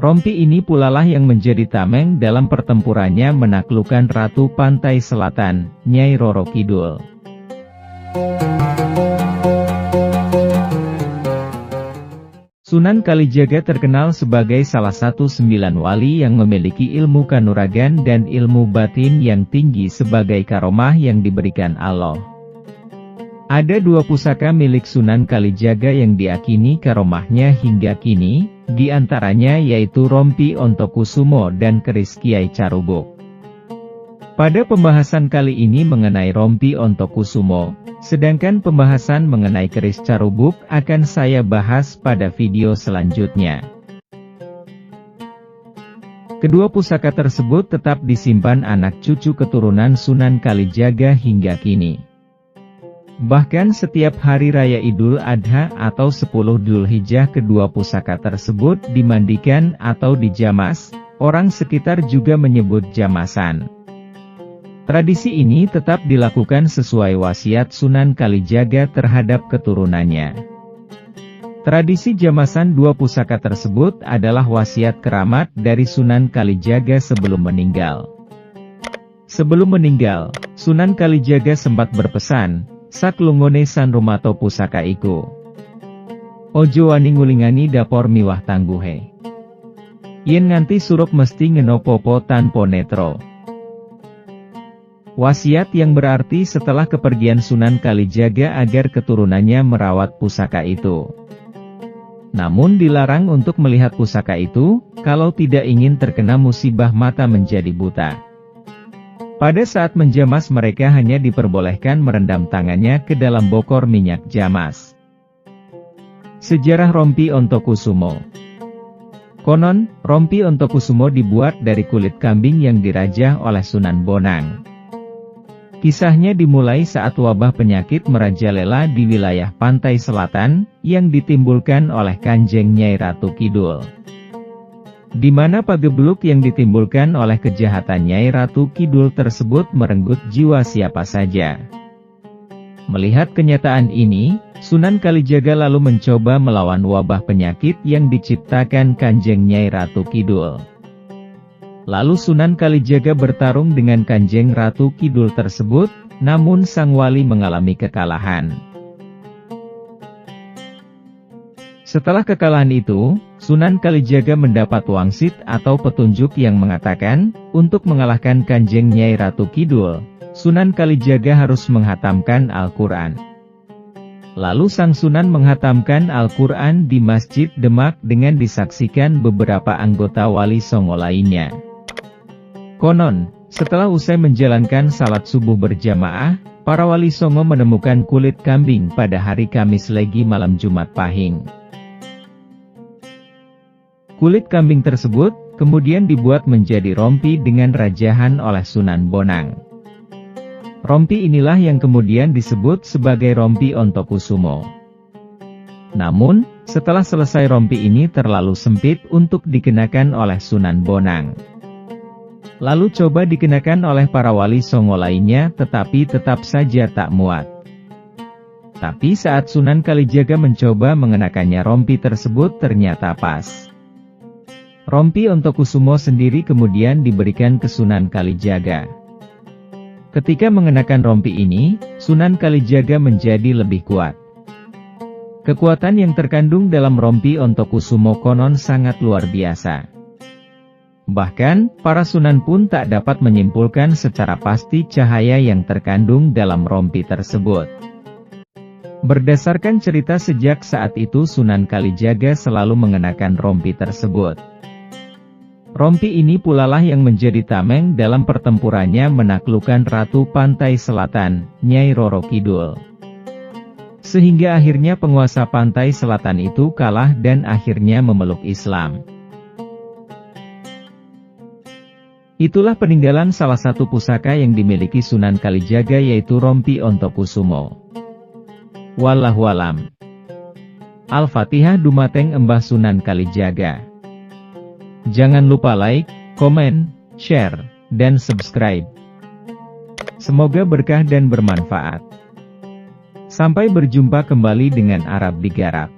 Rompi ini pulalah yang menjadi tameng dalam pertempurannya menaklukkan Ratu Pantai Selatan, Nyai Roro Kidul. Sunan Kalijaga terkenal sebagai salah satu 9 wali yang memiliki ilmu kanuragan dan ilmu batin yang tinggi sebagai karomah yang diberikan Allah. Ada 2 pusaka milik Sunan Kalijaga yang diakini karomahnya hingga kini, di antaranya yaitu Rompi Ontokusumo dan Keris Kiai Carubuk. Pada pembahasan kali ini mengenai Rompi Ontokusumo, sedangkan pembahasan mengenai Keris Carubuk akan saya bahas pada video selanjutnya. Kedua pusaka tersebut tetap disimpan anak cucu keturunan Sunan Kalijaga hingga kini. Bahkan setiap hari raya Idul Adha atau 10 Dzulhijjah kedua pusaka tersebut dimandikan atau dijamas, orang sekitar juga menyebut jamasan. Tradisi ini tetap dilakukan sesuai wasiat Sunan Kalijaga terhadap keturunannya. Tradisi jamasan 2 pusaka tersebut adalah wasiat keramat dari Sunan Kalijaga sebelum meninggal. Sebelum meninggal, Sunan Kalijaga sempat berpesan, "Saklungone san rumato pusaka iku. Ojo wani ngulingani dapor miwah tangguhe. Yen nganti surup mesti ngenopopo tanpo netro." Wasiat yang berarti setelah kepergian Sunan Kalijaga agar keturunannya merawat pusaka itu. Namun dilarang untuk melihat pusaka itu, kalau tidak ingin terkena musibah mata menjadi buta. Pada saat menjamas mereka hanya diperbolehkan merendam tangannya ke dalam bokor minyak jamas. Sejarah Rompi Ontokusumo. Konon, Rompi Ontokusumo dibuat dari kulit kambing yang dirajah oleh Sunan Bonang. Kisahnya dimulai saat wabah penyakit merajalela di wilayah pantai selatan, yang ditimbulkan oleh Kanjeng Nyai Ratu Kidul. Di mana pagebluk yang ditimbulkan oleh kejahatan Nyai Ratu Kidul tersebut merenggut jiwa siapa saja. Melihat kenyataan ini, Sunan Kalijaga lalu mencoba melawan wabah penyakit yang diciptakan Kanjeng Nyai Ratu Kidul. Lalu Sunan Kalijaga bertarung dengan Kanjeng Ratu Kidul tersebut, namun sang wali mengalami kekalahan. Setelah kekalahan itu, Sunan Kalijaga mendapat wangsit atau petunjuk yang mengatakan, untuk mengalahkan Kanjeng Nyai Ratu Kidul, Sunan Kalijaga harus menghatamkan Al-Quran. Lalu sang Sunan menghatamkan Al-Quran di Masjid Demak dengan disaksikan beberapa anggota Wali Songo lainnya. Konon, setelah usai menjalankan salat subuh berjamaah, para Wali Songo menemukan kulit kambing pada hari Kamis Legi malam Jumat Pahing. Kulit kambing tersebut, kemudian dibuat menjadi rompi dengan rajahan oleh Sunan Bonang. Rompi inilah yang kemudian disebut sebagai Rompi Ontokusumo. Namun, setelah selesai rompi ini terlalu sempit untuk dikenakan oleh Sunan Bonang. Lalu coba dikenakan oleh para Wali Songo lainnya tetapi tetap saja tak muat. Tapi saat Sunan Kalijaga mencoba mengenakannya rompi tersebut ternyata pas. Rompi Ontokusumo sendiri kemudian diberikan ke Sunan Kalijaga. Ketika mengenakan rompi ini, Sunan Kalijaga menjadi lebih kuat. Kekuatan yang terkandung dalam Rompi Ontokusumo konon sangat luar biasa. Bahkan, para Sunan pun tak dapat menyimpulkan secara pasti cahaya yang terkandung dalam rompi tersebut. Berdasarkan cerita sejak saat itu Sunan Kalijaga selalu mengenakan rompi tersebut. Rompi ini pulalah yang menjadi tameng dalam pertempurannya menaklukkan Ratu Pantai Selatan, Nyai Roro Kidul. Sehingga akhirnya penguasa Pantai Selatan itu kalah dan akhirnya memeluk Islam. Itulah peninggalan salah satu pusaka yang dimiliki Sunan Kalijaga yaitu Rompi Ontokusumo. Wallahualam. Al-Fatihah dumateng Embah Sunan Kalijaga. Jangan lupa like, komen, share, dan subscribe. Semoga berkah dan bermanfaat. Sampai berjumpa kembali dengan Arab Digarap.